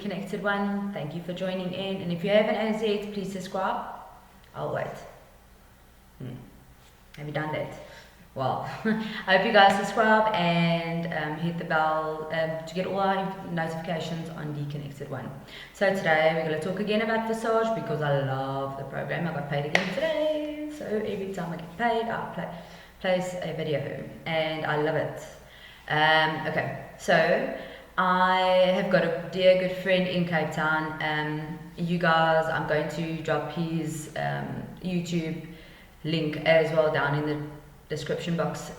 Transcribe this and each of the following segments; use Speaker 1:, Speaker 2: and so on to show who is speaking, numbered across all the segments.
Speaker 1: Connected one, thank you for joining in. And if you haven't as yet, please subscribe. I'll wait. Have you done that? Well, I hope you guys subscribe and hit the bell to get all our notifications on the Connected one. So today we're going to talk again about Forsage because I love the program. I got paid again today, so every time I get paid, I place a video and I love it. Okay, so I have got a dear good friend in Cape Town. You guys, I'm going to drop his YouTube link as well down in the description box.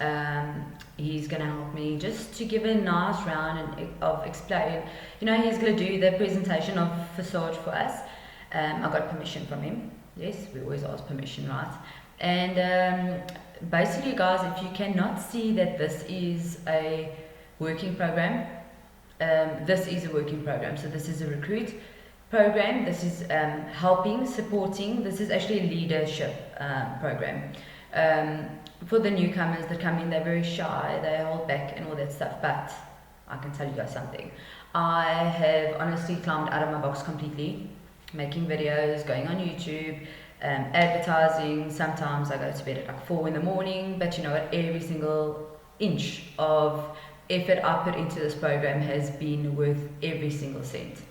Speaker 1: He's gonna help me just to give a nice round of explain. You know, he's gonna do the presentation of Forsage for us. I got permission from him. Yes, we always ask permission, right? And basically, guys, if you cannot see that this is a working program, this is a working program. So this is a recruit program. This is helping, supporting. This is actually a leadership program. For the newcomers that come in, they're very shy, they hold back and all that stuff, but I can tell you guys something. I have honestly climbed out of my box completely, making videos, going on YouTube, advertising. Sometimes I go to bed at like 4 in the morning, but you know what, every single inch of effort I put into this program has been worth every single cent.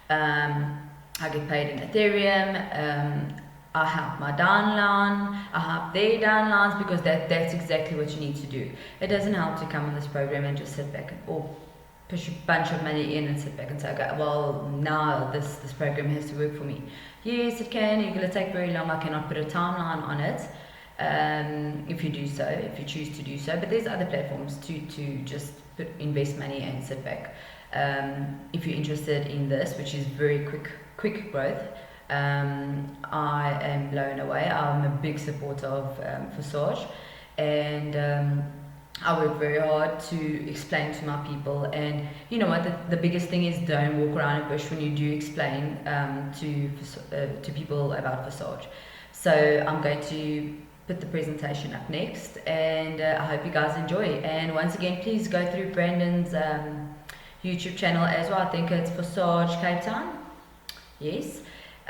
Speaker 1: I get paid in Ethereum. I help my downline, I help their downlines, because that's exactly what you need to do. It doesn't help to come on this program and just sit back or push a bunch of money in and sit back and say, okay, well, now this program has to work for me. Yes, it can. You're going to take very long. I cannot put a timeline on it if you do so, if you choose to do so. But there's other platforms to just invest money and sit back. If you're interested in this, which is very quick growth, I am blown away. I'm a big supporter of Forsage, and I work very hard to explain to my people. And you know what, the biggest thing is, don't walk around a bush when you do explain to people about Forsage. So I'm going to put the presentation up next, and I hope you guys enjoy. And once again, please go through Brandon's YouTube channel as well. I think it's Forsage Cape Town. Yes.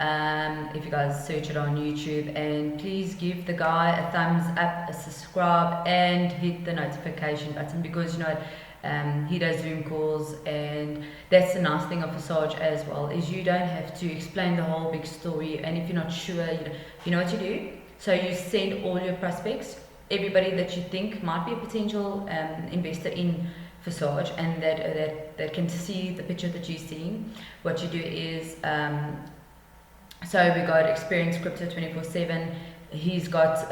Speaker 1: If you guys search it on YouTube, and please give the guy a thumbs up, a subscribe, and hit the notification button, because you know he does Zoom calls, and that's the nice thing of Forsage as well, is you don't have to explain the whole big story. And if you're not sure, you know what you do. So you send all your prospects, everybody that you think might be a potential investor in Forsage, and that can see the picture that you're seeing. What you do is, so we got Experienced Crypto 24/7. He's got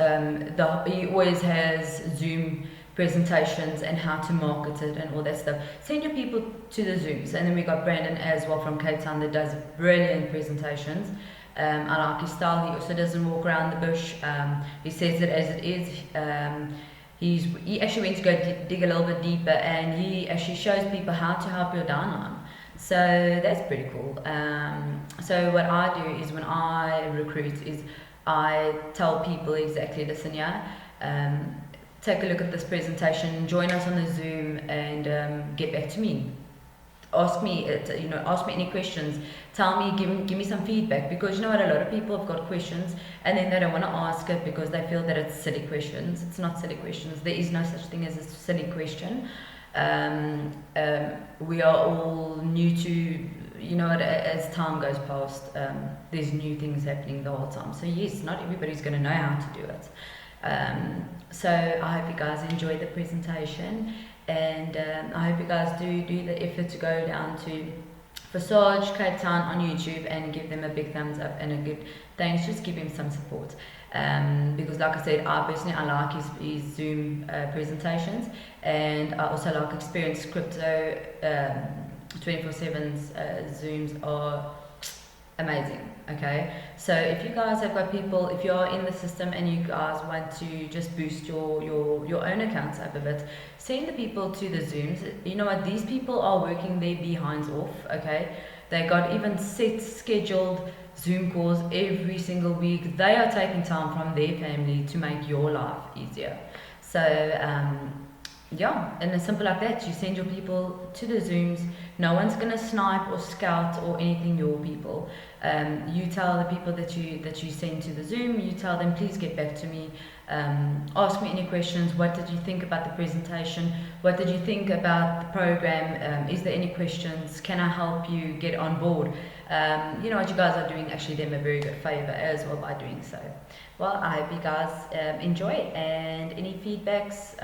Speaker 1: he always has Zoom presentations and how to market it and all that stuff. Send your people to the Zooms. And then we got Brandon as well from Cape Town that does brilliant presentations. I like his style. He also doesn't walk around the bush. He says it as it is. He actually went to go dig a little bit deeper, and he actually shows people how to help your downline. So that's pretty cool. So what I do is, when I recruit, is I tell people exactly, listen, yeah, take a look at this presentation, join us on the Zoom, and get back to me. Ask me, ask me any questions. Tell me, give me some feedback, because you know what, a lot of people have got questions and then they don't want to ask it because they feel that it's silly questions. It's not silly questions. There is no such thing as a silly question. We are all new to, you know, as time goes past, there's new things happening the whole time. So yes, not everybody's going to know how to do it. So I hope you guys enjoy the presentation, and I hope you guys do the effort to go down to Forsage Cape Town on YouTube and give them a big thumbs up and a good thanks. Just give him some support, because like I said, I like his Zoom presentations, and I also like Experienced Crypto 24/7's Zooms are amazing. Okay, so if you guys have got people, if you're in the system and you guys want to just boost your own accounts up a bit, send the people to the Zooms. You know what, these people are working their behinds off. Okay, they got even set scheduled Zoom calls every single week. They are taking time from their family to make your life easier. So yeah, and it's simple like that. You send your people to the Zooms, No one's gonna snipe or scout or anything your people. You tell the people that you send to the Zoom, you tell them, please get back to me, ask me any questions. What did you think about the presentation? What did you think about the program? Is there any questions? Can I help you get on board? You know what you guys are doing, actually them a very good favor as well by doing so. Well, I hope you guys enjoy it, and any feedbacks,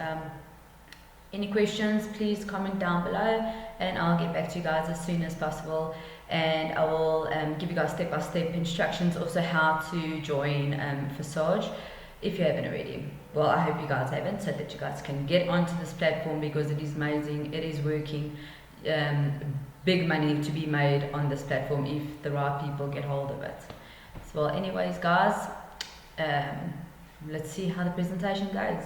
Speaker 1: any questions, please comment down below and I'll get back to you guys as soon as possible, and I will give you guys step-by-step instructions also how to join Forsage if you haven't already. Well, I hope you guys haven't, so that you guys can get onto this platform because it is amazing, it is working. Big money to be made on this platform if the right people get hold of it. So, well, anyways guys, let's see how the presentation goes.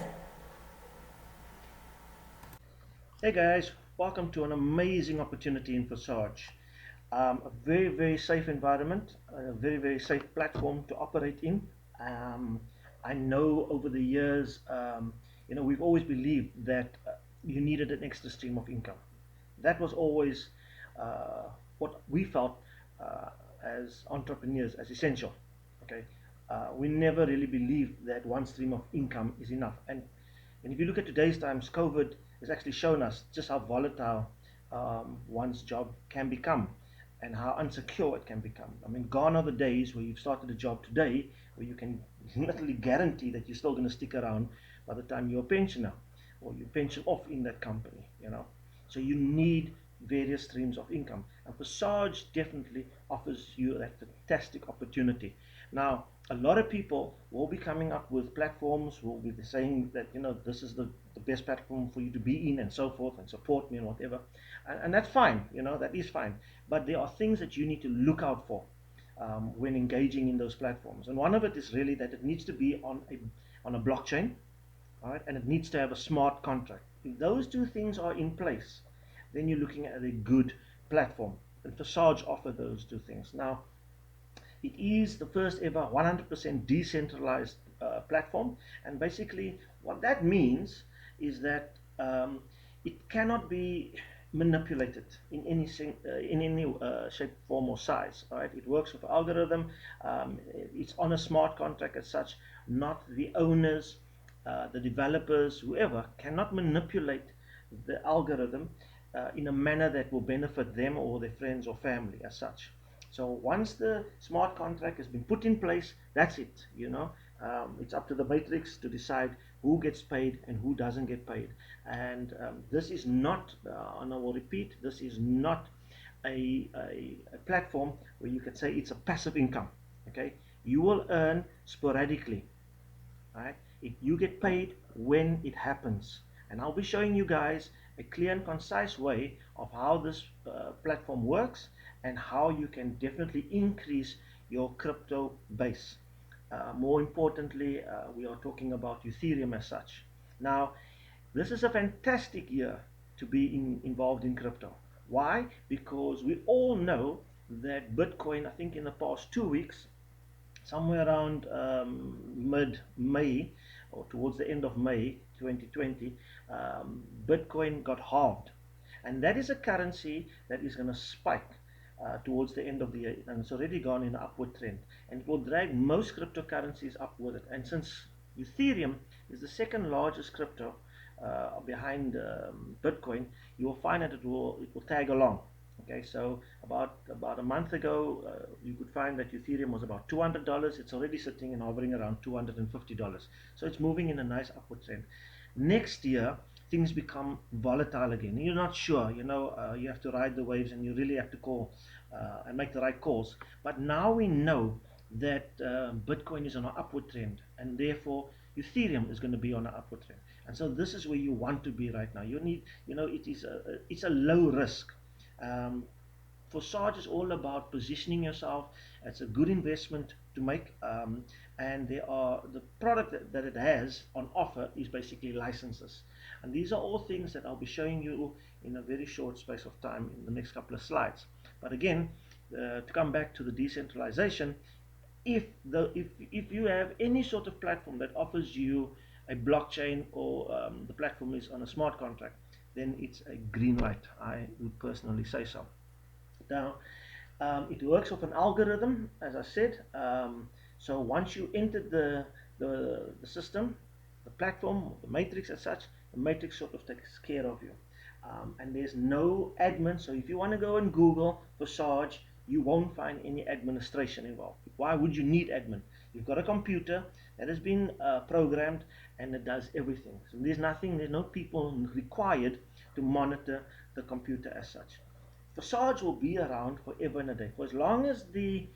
Speaker 2: Hey guys, welcome to an amazing opportunity in Forsage. A very, very safe environment, a very, very safe platform to operate in. I know over the years, we've always believed that you needed an extra stream of income. That was always what we felt as entrepreneurs as essential. Okay, we never really believed that one stream of income is enough. And if you look at today's times, COVID has actually shown us just how volatile one's job can become and how unsecure it can become. I mean, gone are the days where you've started a job today where you can literally guarantee that you're still going to stick around by the time you're a pensioner or you pension off in that company, So you need various streams of income. And Forsage definitely offers you that fantastic opportunity. Now, a lot of people will be coming up with platforms, will be saying that, this is the best platform for you to be in and so forth, and support me and whatever. And that's fine, that is fine. But there are things that you need to look out for when engaging in those platforms. And one of it is really that it needs to be on a blockchain, all right, and it needs to have a smart contract. If those two things are in place, then you're looking at a good platform. And Forsage offer those two things. Now, it is the first ever 100% decentralized platform, and basically what that means is that it cannot be manipulated in any shape, form, or size. All right, it works with algorithm. It's on a smart contract as such. Not the owners, the developers, whoever cannot manipulate the algorithm in a manner that will benefit them or their friends or family as such. So once the smart contract has been put in place, that's it. It's up to the matrix to decide who gets paid and who doesn't get paid. And this is not, and I will repeat, this is not a platform where you can say it's a passive income. Okay, you will earn sporadically. Right? You get paid when it happens, and I'll be showing you guys a clear and concise way of how this platform works and how you can definitely increase your crypto base. More importantly, we are talking about Ethereum as such. Now, this is a fantastic year to be involved in crypto. Why? Because we all know that Bitcoin, I think in the past 2 weeks, somewhere around mid-May or towards the end of May 2020, Bitcoin got halved. And that is a currency that is going to spike towards the end of the year, and it's already gone in an upward trend, and it will drag most cryptocurrencies up with it. And since Ethereum is the second largest crypto behind Bitcoin, you will find that it will tag along. Okay, so about a month ago, you could find that Ethereum was about $200. It's already sitting and hovering around $250. So it's moving in a nice upward trend. Next year, things become volatile again. You're not sure, you have to ride the waves, and you really have to call and make the right calls. But now we know that Bitcoin is on an upward trend, and therefore Ethereum is going to be on an upward trend. And so this is where you want to be right now. You need, it's a low risk. Forsage is all about positioning yourself. It's a good investment to make, and the product that it has on offer is basically licenses. And these are all things that I'll be showing you in a very short space of time in the next couple of slides. But again, to come back to the decentralization, if you have any sort of platform that offers you a blockchain, or the platform is on a smart contract, then it's a green light. I would personally say so. Now, it works off an algorithm, as I said. So once you enter the system, the platform, the matrix as such, the matrix sort of takes care of you. And there's no admin. So if you want to go and Google Forsage, you won't find any administration involved. Why would you need admin? You've got a computer that has been programmed and it does everything. So there's no people required to monitor the computer as such. Forsage will be around forever and a day. For as long as the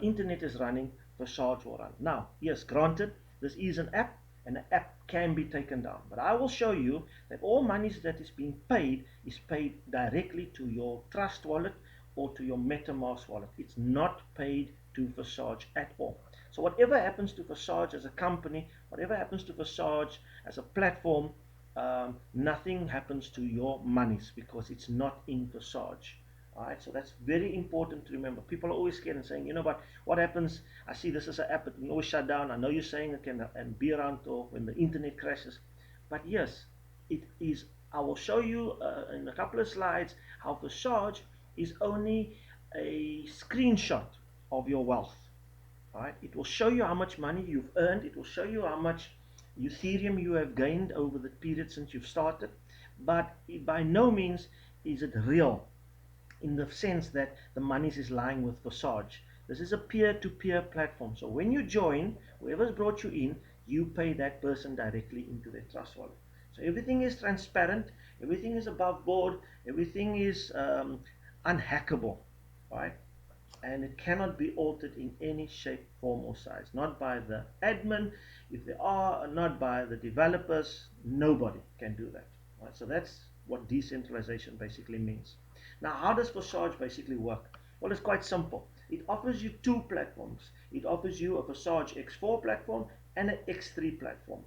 Speaker 2: internet is running, Forsage will run. Now, yes, granted, this is an app, and the app can be taken down. But I will show you that all monies that is being paid is paid directly to your Trust wallet or to your MetaMask wallet. It's not paid to Forsage at all. So whatever happens to Forsage as a company, whatever happens to Forsage as a platform, nothing happens to your monies because it's not in Forsage. Alright, so that's very important to remember. People are always scared and saying, you know, but what happens? I see this as an app, it will always shut down. I know you're saying it can and be around till when the internet crashes. But yes, it is. I will show you in a couple of slides how Forsage is only a screenshot of your wealth. Alright, it will show you how much money you've earned. It will show you how much Ethereum you have gained over the period since you've started. But by no means is it real, in the sense that the money is lying with Forsage. This is a peer-to-peer platform. So when you join, whoever's brought you in, you pay that person directly into their Trust wallet. So everything is transparent, everything is above board, everything is unhackable, right? And it cannot be altered in any shape, form, or size. Not by the admin, if they are, not by the developers. Nobody can do that. Right? So that's what decentralization basically means. Now, how does Forsage basically work? Well, it's quite simple. It offers you two platforms. It offers you a Forsage X4 platform and an X3 platform.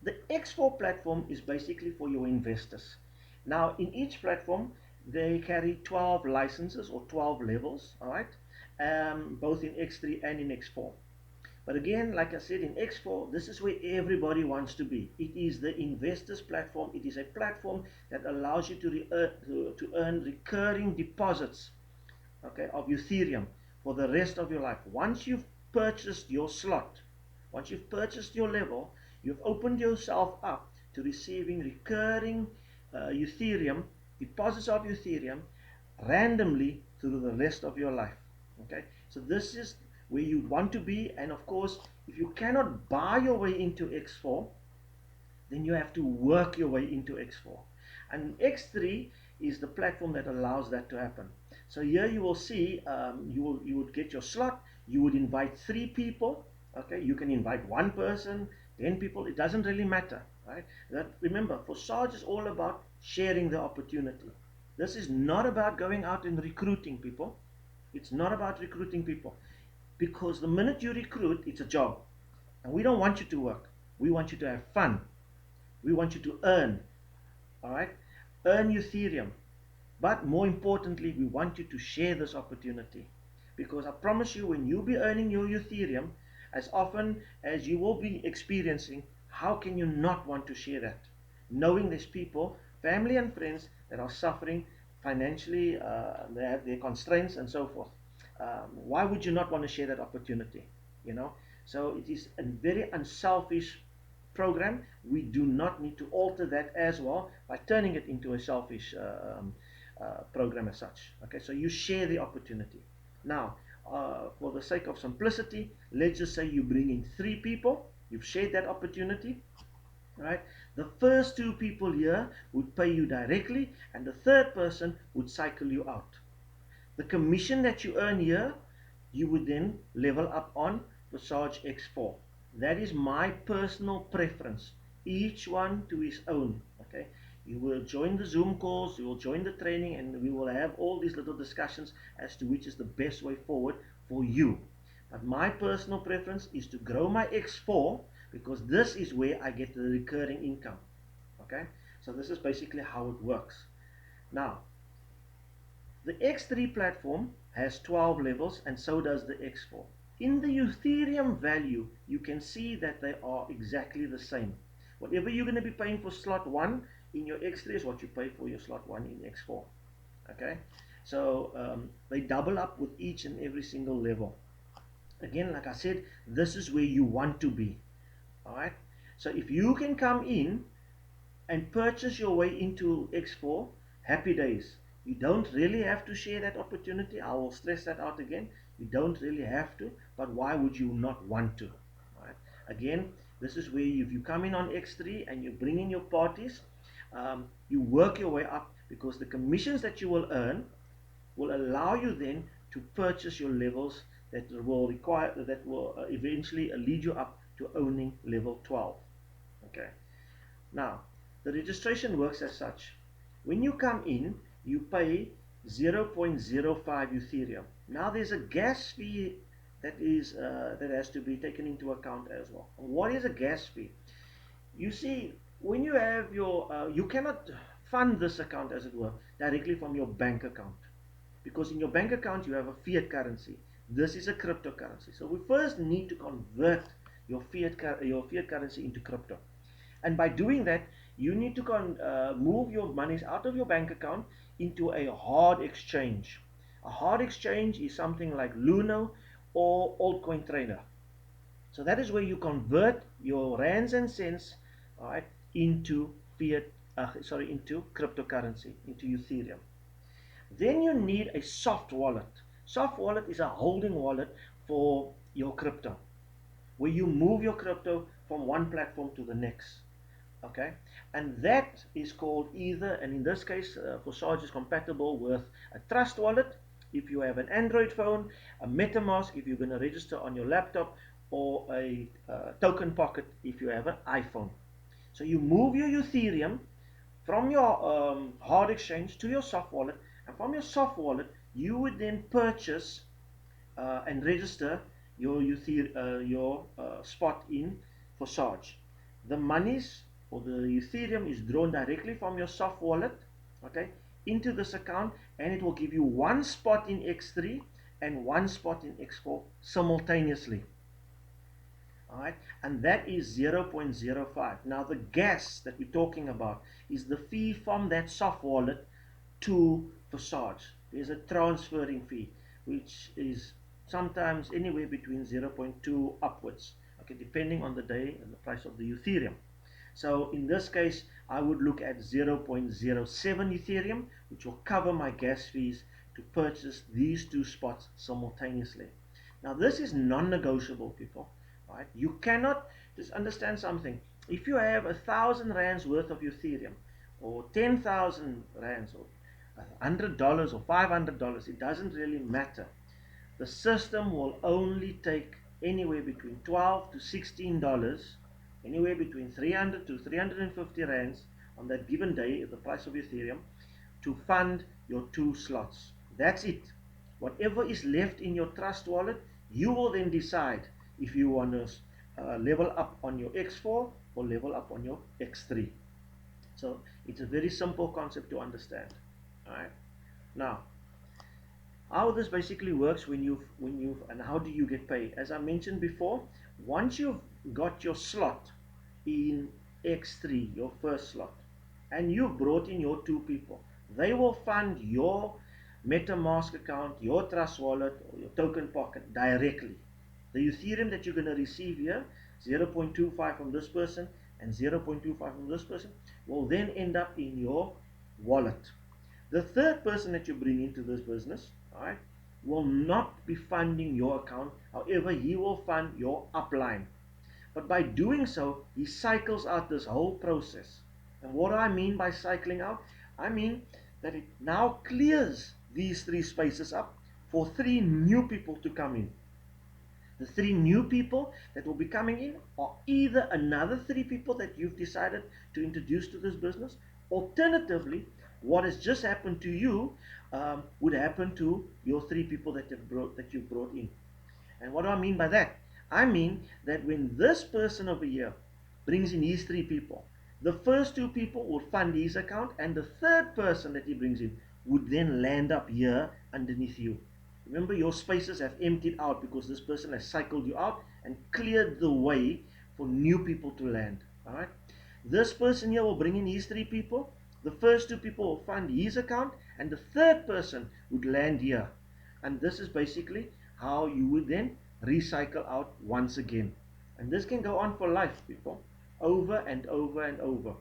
Speaker 2: The X4 platform is basically for your investors. Now, in each platform, they carry 12 licenses or 12 levels, all right, both in X3 and in X4. But again, like I said, in X4, this is where everybody wants to be. It is the investors platform. It is a platform that allows you to earn recurring deposits, okay, of Ethereum for the rest of your life. Once you've purchased your slot, once you've purchased your level, you've opened yourself up to receiving recurring Ethereum, deposits of Ethereum, randomly through the rest of your life. Okay, so this is where you want to be. And of course, if you cannot buy your way into X4, then you have to work your way into X4. And X3 is the platform that allows that to happen. So here you will see, you would get your slot, you would invite 3 people. Okay, you can invite 1 person, 10 people, it doesn't really matter, right? Remember, Forsage is all about sharing the opportunity. This is not about going out and recruiting people. It's not about recruiting people, because the minute you recruit, it's a job. And we don't want you to work. We want you to have fun. We want you to earn, all right? Earn Ethereum. But more importantly, we want you to share this opportunity. Because I promise you, when you'll be earning your Ethereum, as often as you will be experiencing, how can you not want to share that? Knowing there's people, family and friends, that are suffering financially, they have their constraints and so forth. Why would you not want to share that opportunity? You know, so it is a very unselfish program. We do not need to alter that as well by turning it into a selfish program as such. Okay, so you share the opportunity. Now, for the sake of simplicity, let's just say you bring in 3 people. You've shared that opportunity, right? The first 2 people here would pay you directly, and the third person would cycle you out. The commission that you earn here, you would then level up on Forsage X4. That is my personal preference. Each one to his own. Okay, you will join the Zoom calls, you will join the training, and we will have all these little discussions as to which is the best way forward for you. But my personal preference is to grow my X4, because this is where I get the recurring income. Okay, so this is basically how it works. Now, the X3 platform has 12 levels, and so does the X4. In the Ethereum value, you can see that they are exactly the same. Whatever you're going to be paying for slot 1, in your X3 is what you pay for your slot 1 in X4. Okay, so they double up with each and every single level. Again, like I said, this is where you want to be. All right, so if you can come in and purchase your way into X4, happy days. You don't really have to share that opportunity. I will stress that out again. You don't really have to, but why would you not want to? Right? Again, this is where if you come in on X3 and you bring in your parties, you work your way up, because the commissions that you will earn will allow you then to purchase your levels that will eventually lead you up to owning level 12. Okay. Now, the registration works as such. When you come in, you pay 0.05 Ethereum. Now, there's a gas fee that has to be taken into account as well. What is a gas fee? You see, when you have you cannot fund this account, as it were, directly from your bank account, because in your bank account you have a fiat currency. This is a cryptocurrency. So we first need to convert your fiat currency into crypto. And by doing that, you need to move your monies out of your bank account into a hard exchange. A hard exchange is something like Luno or altcoin trader. So that is where you convert your rands and cents, all right, into into cryptocurrency, into Ethereum. Then you need a soft wallet. Soft wallet is a holding wallet for your crypto, where you move your crypto from one platform to the next. Okay, and that is called either, and in this case, Forsage is compatible with a Trust Wallet if you have an Android phone, a MetaMask if you're going to register on your laptop, or a Token Pocket if you have an iPhone. So you move your Ethereum from your hard exchange to your soft wallet, and from your soft wallet you would then purchase and register your spot in Forsage. The monies or the Ethereum is drawn directly from your soft wallet, okay, into this account, and it will give you one spot in X3 and one spot in X4 simultaneously. All right, and that is 0.05. Now the gas that we're talking about is the fee from that soft wallet to Forsage. There's a transferring fee, which is sometimes anywhere between 0.2 upwards, okay, depending on the day and the price of the Ethereum. So in this case, I would look at 0.07 Ethereum, which will cover my gas fees to purchase these two spots simultaneously. Now this is non-negotiable, people. Right? You cannot, just understand something. If you have 1,000 rands worth of Ethereum, or 10,000 rands, or $100 or $500, it doesn't really matter. The system will only take anywhere between $12 to $16, anywhere between 300 to 350 rands on that given day at the price of Ethereum, to fund your two slots. That's it. Whatever is left in your Trust wallet, you will then decide if you want to level up on your X4 or level up on your X3. So it's a very simple concept to understand. All right. Now, how this basically works and how do you get paid? As I mentioned before, once you've got your slot in X3, your first slot, and you've brought in your two people, they will fund your MetaMask account, your Trust wallet, or your Token Pocket directly. The Ethereum that you're going to receive here, 0.25 from this person and 0.25 from this person, will then end up in your wallet. The third person that you bring into this business, all right, will not be funding your account. However, he will fund your upline. But by doing so, he cycles out this whole process. And what do I mean by cycling out? I mean that it now clears these three spaces up for three new people to come in. The three new people that will be coming in are either another three people that you've decided to introduce to this business. Alternatively, what has just happened to you would happen to your three people that you've brought in. And what do I mean by that? I mean that when this person over here brings in his three people, the first two people will fund his account, and the third person that he brings in would then land up here underneath you. Remember, your spaces have emptied out because this person has cycled you out and cleared the way for new people to land. All right. This person here will bring in his 3 people. The first 2 people will fund his account, and the third person would land here. And this is basically how you would then recycle out once again. And this can go on for life, people, over and over and over.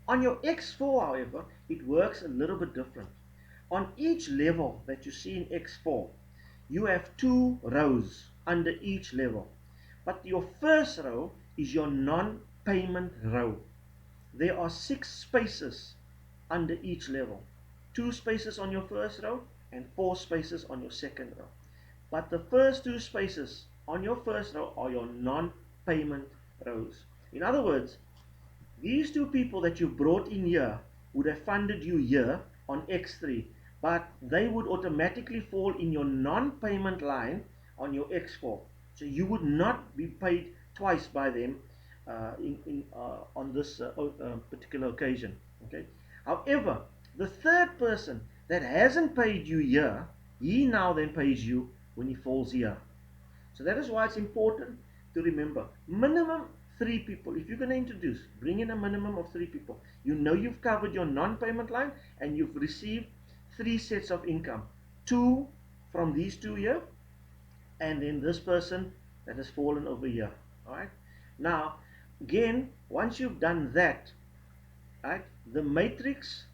Speaker 2: On your X4, however, it works a little bit different. On each level that you see in X4, you have 2 rows under each level. But your first row is your non-payment row. There are 6 spaces under each level. 2 spaces on your first row and 4 spaces on your second row. But the first 2 spaces on your first row are your non-payment rows. In other words, these 2 people that you brought in here would have funded you here on X3, but they would automatically fall in your non-payment line on your X4. So you would not be paid twice by them on this particular occasion. Okay. However, the third person that hasn't paid you here, he now then pays you when he falls here. So that is why it's important to remember minimum 3 people. If you're going to introduce, bring in a minimum of 3 people. You know you've covered your non-payment line and you've received 3 sets of income. 2 from these 2 here, and then this person that has fallen over here. Alright. Now, again, once you've done that, right, the matrix,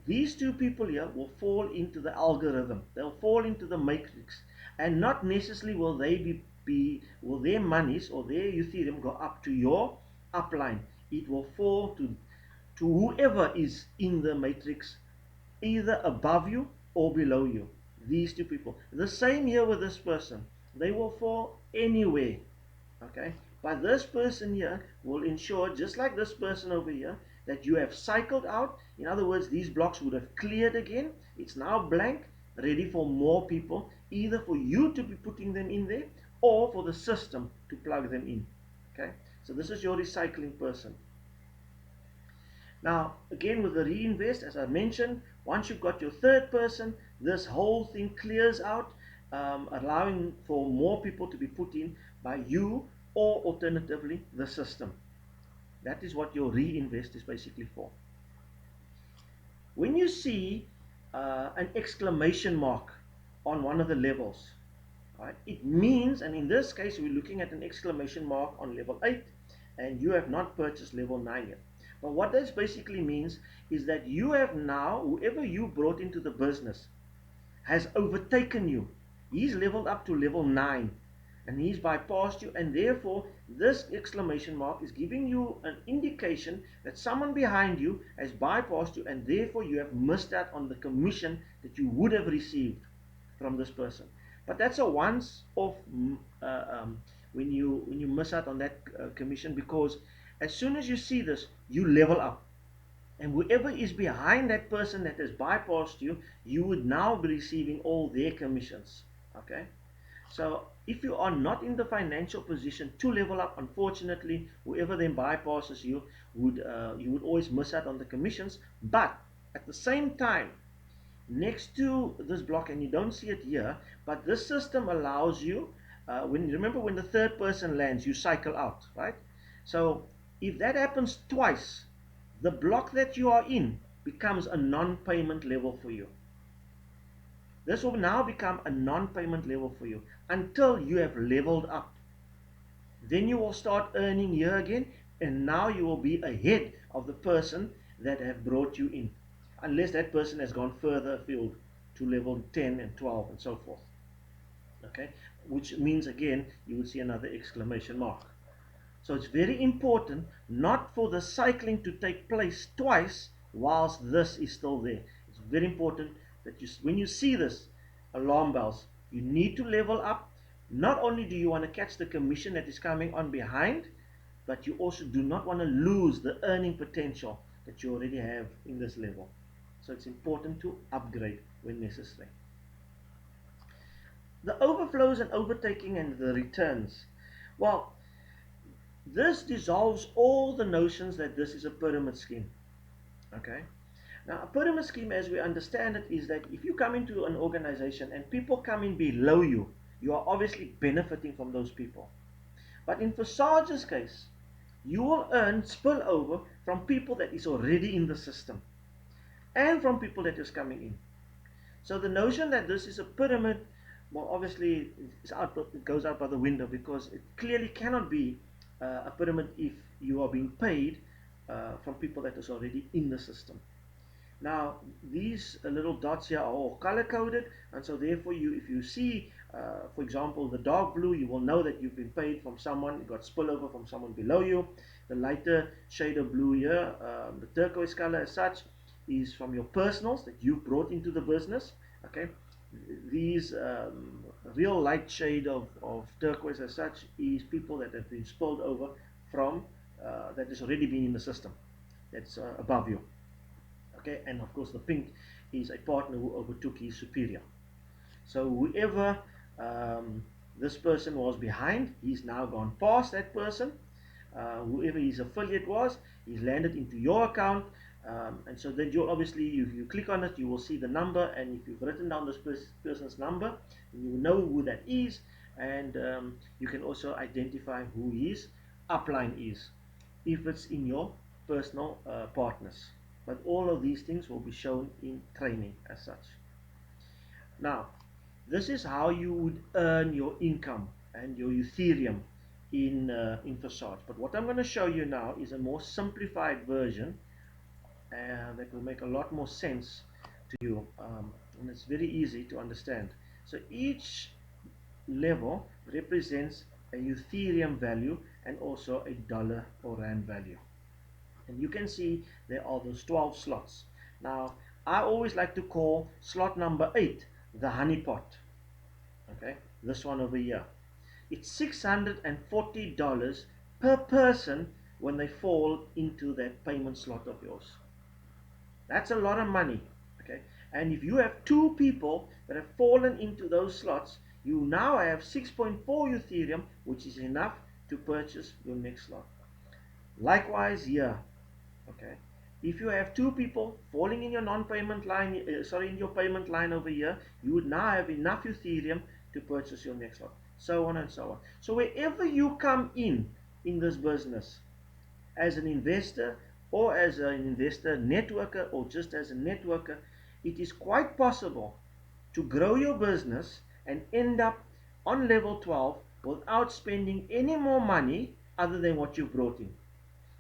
Speaker 2: these 2 people here will fall into the algorithm. They'll fall into the matrix, and not necessarily will they will their monies or their Ethereum go up to your upline. It will fall to whoever is in the matrix, either above you or below you. These 2 people. The same here with this person. They will fall anywhere. Okay, but this person here will ensure, just like this person over here, that you have cycled out. In other words, these blocks would have cleared again. It's now blank, ready for more people, either for you to be putting them in there or for the system to plug them in. Okay, so this is your recycling person. Now, again with the reinvest, as I mentioned, once you've got your third person, this whole thing clears out, allowing for more people to be put in by you or alternatively the system. That is what your reinvest is basically for. When you see an exclamation mark on one of the levels, right, it means, and in this case we're looking at an exclamation mark on level 8 and you have not purchased level 9 yet. But what this basically means is that you have now, whoever you brought into the business has overtaken you. He's leveled up to level 9 and he's bypassed you, and therefore this exclamation mark is giving you an indication that someone behind you has bypassed you, and therefore you have missed out on the commission that you would have received from this person. But that's a once off when you miss out on that commission, because as soon as you see this, you level up. And whoever is behind that person that has bypassed you, you would now be receiving all their commissions. Okay? So if you are not in the financial position to level up, unfortunately, whoever then bypasses you would always miss out on the commissions. But at the same time, next to this block, and you don't see it here, but this system allows you, remember when the third person lands, you cycle out, right? So if that happens twice, the block that you are in becomes a non-payment level for you. This will now become a non-payment level for you until you have leveled up. Then you will start earning here again, and now you will be ahead of the person that have brought you in, unless that person has gone further afield to level 10 and 12 and so forth. Okay, which means again you will see another exclamation mark. So it's very important not for the cycling to take place twice whilst this is still there. It's very important that when you see this alarm bells, you need to level up. Not only do you want to catch the commission that is coming on behind, but you also do not want to lose the earning potential that you already have in this level. So it's important to upgrade when necessary. The overflows and overtaking and the returns. Well, this dissolves all the notions that this is a pyramid scheme. Okay? Now, a pyramid scheme, as we understand it, is that if you come into an organization and people come in below you, you are obviously benefiting from those people. But in Forsage's case, you will earn spillover from people that is already in the system and from people that is coming in. So the notion that this is a pyramid, well, obviously it goes out by the window, because it clearly cannot be a pyramid if you are being paid from people that is already in the system. Now, these little dots here are all color coded, and so therefore if you see, for example, the dark blue, you will know that you've been paid from someone, you got spillover from someone below you. The lighter shade of blue here, the turquoise color as such, is from your personals that you've brought into the business. Okay, these real light shade of turquoise as such is people that have been spilled over from that has already been in the system, that's above you. Okay, and of course the pink is a partner who overtook his superior. So whoever this person was behind, he's now gone past that person. Whoever his affiliate was, he's landed into your account, and so then you obviously, if you click on it, you will see the number, and if you've written down this person's number, you will know who that is, and you can also identify who his upline is if it's in your personal partners. But all of these things will be shown in training as such. Now, this is how you would earn your income and your Ethereum in Forsage. But what I'm going to show you now is a more simplified version that will make a lot more sense to you, and it's very easy to understand. So each level represents a Ethereum value and also a dollar or rand value. And you can see there are those 12 slots. Now, I always like to call slot number 8 the honeypot. Okay, this one over here. It's $640 per person when they fall into that payment slot of yours. That's a lot of money. Okay, and if you have 2 people that have fallen into those slots, you now have 6.4 Ethereum, which is enough to purchase your next slot. Likewise here. Okay, if you have 2 people falling in your non-payment line, in your payment line over here, you would now have enough Ethereum to purchase your next lot, so on and so on. So wherever you come in this business, as an investor or as an investor networker or just as a networker, it is quite possible to grow your business and end up on level 12 without spending any more money other than what you brought in,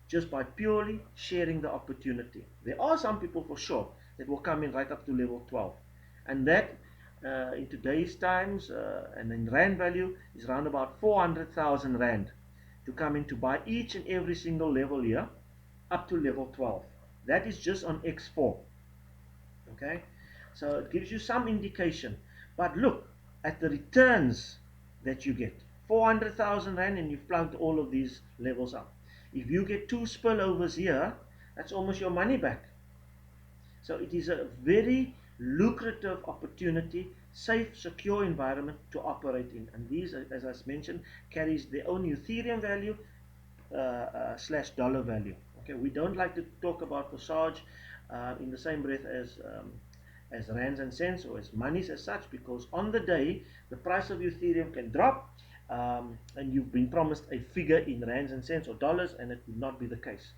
Speaker 2: just by purely sharing the opportunity. There are some people for sure that will come in right up to level 12, and that in today's times and in rand value is around about 400,000 rand to come in to buy each and every single level here up to level 12. That is just on X4. Okay, so it gives you some indication, but look at the returns that you get. 400,000 rand, and you've plugged all of these levels up. If you get 2 spillovers here, that's almost your money back. So it is a very lucrative opportunity, safe, secure environment to operate in. And these, as I mentioned, carries their own Ethereum value slash dollar value. Okay, we don't like to talk about Forsage in the same breath as rands and cents or as monies as such, because on the day the price of Ethereum can drop, and you've been promised a figure in rands and cents or dollars, and it would not be the case.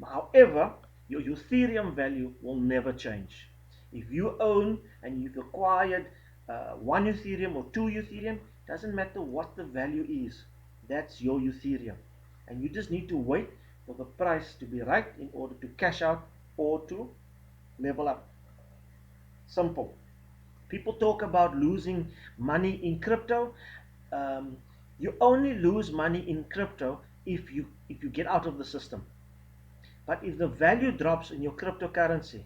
Speaker 2: However, your Ethereum value will never change. If you own and you've acquired 1 Ethereum or 2 Ethereum, doesn't matter what the value is, that's your Ethereum. And you just need to wait for the price to be right in order to cash out or to level up. Simple. People talk about losing money in crypto. You only lose money in crypto if you get out of the system. But if the value drops in your cryptocurrency,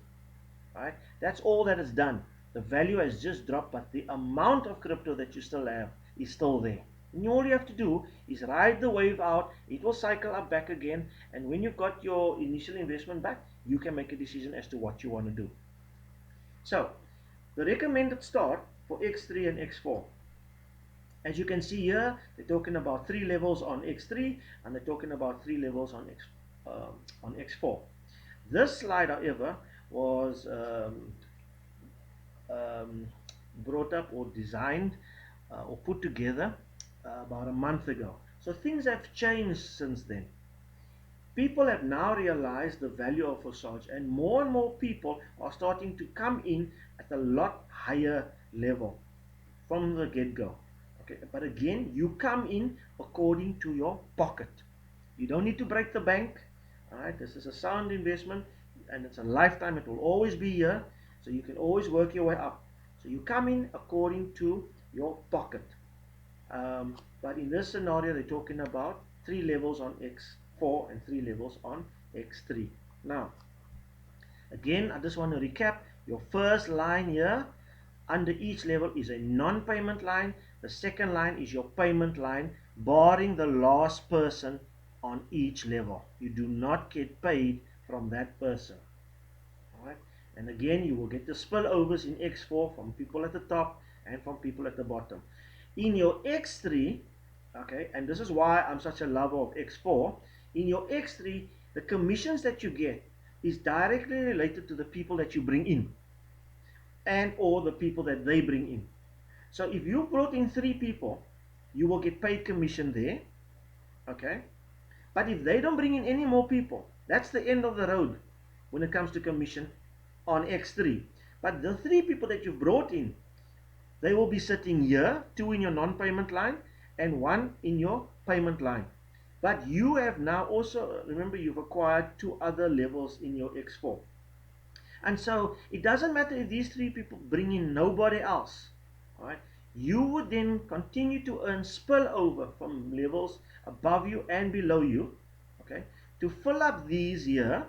Speaker 2: right, that's all that is done. The value has just dropped, but the amount of crypto that you still have is still there. And all you have to do is ride the wave out. It will cycle up back again, and when you've got your initial investment back, you can make a decision as to what you want to do. So the recommended start for X3 and X4, as you can see here, they're talking about 3 levels on X3, and they're talking about 3 levels on X4. This slide, however, was brought up or designed or put together about a month ago. So things have changed since then. People have now realized the value of Forsage, and more people are starting to come in at a lot higher level from the get-go. Okay, but again, you come in according to your pocket. You don't need to break the bank. All right, this is a sound investment, and it's a lifetime. It will always be here, so you can always work your way up. So you come in according to your pocket. But in this scenario, they're talking about 3 levels on X4 and 3 levels on X3. Now, again, I just want to recap. Your first line here under each level is a non-payment line. The second line is your payment line, barring the last person on each level. You do not get paid from that person. All right? And again, you will get the spillovers in X4 from people at the top and from people at the bottom. In your X3, okay, and this is why I'm such a lover of X4, in your X3, the commissions that you get is directly related to the people that you bring in and or the people that they bring in. So if you brought in 3 people, you will get paid commission there, okay? But if they don't bring in any more people, that's the end of the road when it comes to commission on X3. But the 3 people that you've brought in, they will be sitting here, 2 in your non-payment line and 1 in your payment line. But you have now also, remember, you've acquired 2 other levels in your X4. And so it doesn't matter if these 3 people bring in nobody else. All right? You would then continue to earn spillover from levels above you and below you, okay, to fill up these here,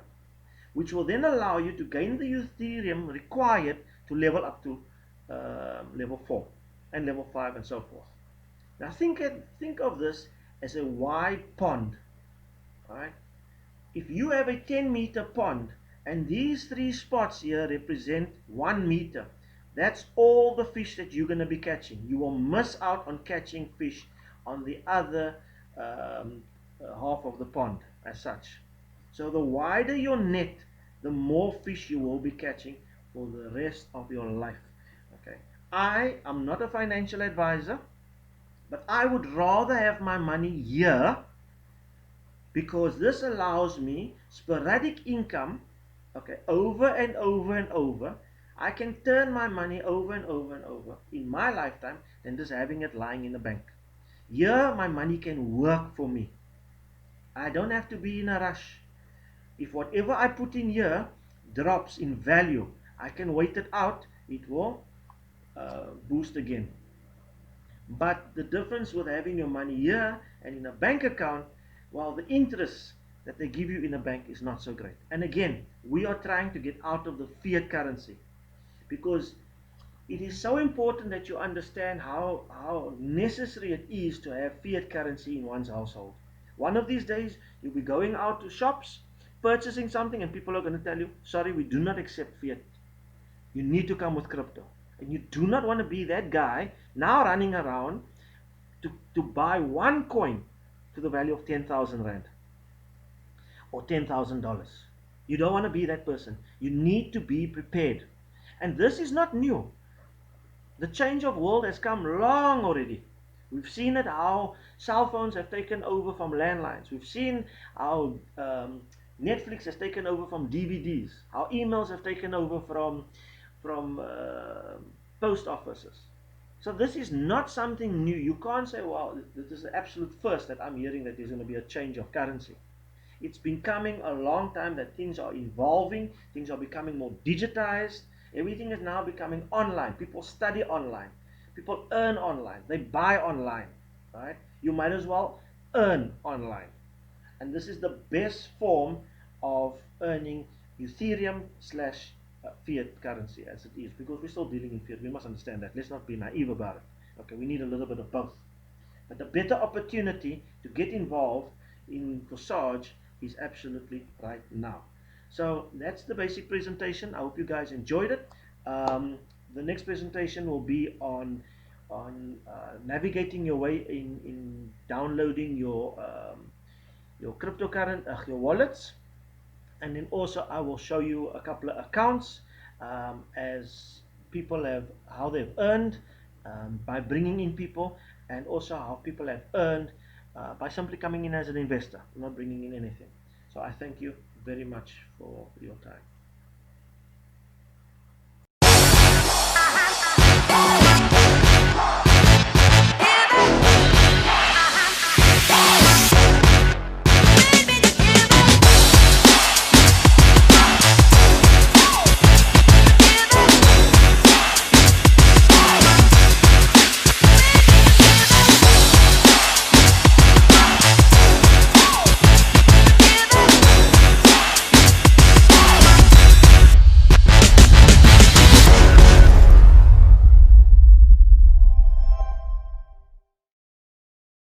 Speaker 2: which will then allow you to gain the Ethereum required to level up to level 4 and level 5 and so forth. Now think of this as a wide pond. All right? If you have a 10-meter pond and these 3 spots here represent 1 meter, that's all the fish that you're going to be catching. You will miss out on catching fish on the other half of the pond as such. So the wider your net, the more fish you will be catching for the rest of your life. Okay. I am not a financial advisor, but I would rather have my money here because this allows me sporadic income, okay, over and over and over. I can turn my money over and over and over in my lifetime than just having it lying in the bank. Here, my money can work for me. I don't have to be in a rush. If whatever I put in here drops in value, I can wait it out. It will boost again. But the difference with having your money here and in a bank account, well, the interest that they give you in a bank is not so great. And again, we are trying to get out of the fiat currency because it is so important that you understand how necessary it is to have fiat currency in one's household. One of these days, you'll be going out to shops, purchasing something, and people are going to tell you, sorry, we do not accept fiat. You need to come with crypto. And you do not want to be that guy now running around to buy one coin to the value of 10,000 Rand or $10,000. You don't want to be that person. You need to be prepared. And this is not new. The change of world has come long already. We've seen it how cell phones have taken over from landlines. We've seen how Netflix has taken over from DVDs. How emails have taken over from post offices. So this is not something new. You can't say, well, this is the absolute first that I'm hearing that there's going to be a change of currency. It's been coming a long time that things are evolving, things are becoming more digitized, everything is now becoming online. People study online, people earn online, they buy online, right? You might as well earn online. And this is the best form of earning Ethereum slash fiat currency as it is, because we're still dealing in fiat. We must understand that. Let's not be naive about it. Okay, we need a little bit of both. But the better opportunity to get involved in Forsage is absolutely right now. So that's the basic presentation. I hope you guys enjoyed it. The next presentation will be on navigating your way in downloading your cryptocurrency, your wallets, and then also I will show you a couple of accounts as people have how they've earned by bringing in people, and also how people have earned by simply coming in as an investor, not bringing in anything. So I thank you very much for your time.